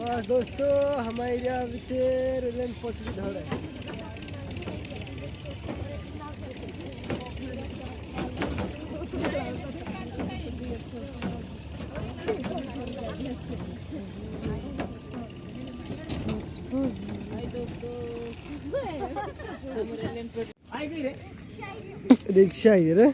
बस दोस्तों हमारे यहाँ से रेल पटरी धड़ है। रिक्शा ही रे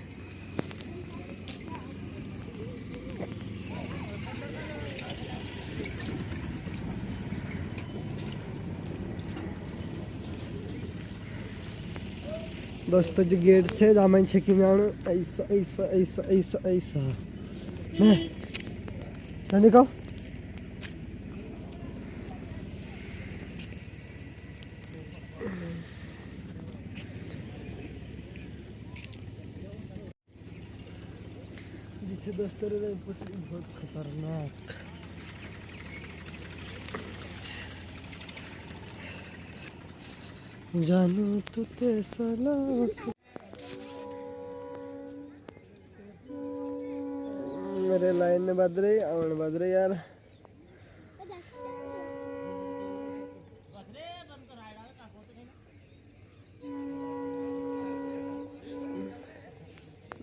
दोस्तों जो गेट से दामन चेकिंग ऐसा ऐसा ऐसा ऐसा ऐसा नहीं देखो जिसे दोस्तों बहुत खतरनाक जानू तो तेसला मेरे लाइन में बज रही आवन बज रही यार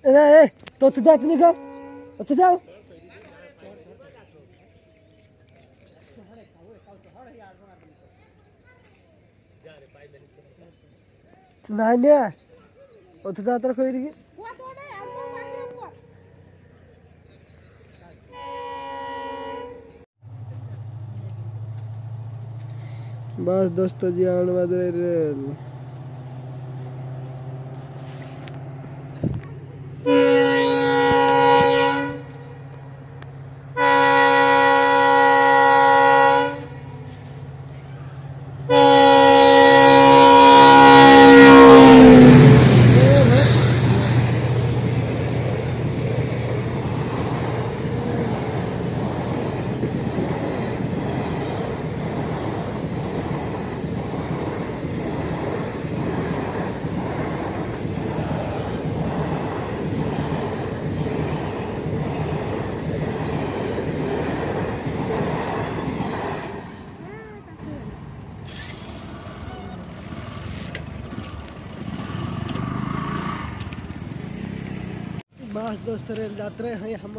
ए तो जात नहीं का अच्छा जाओ नहीं नहीं उठ जाता कोई नहीं बस दोस्तों जी आने वाले रेल बस दोस्तों रेल यात्रा है हम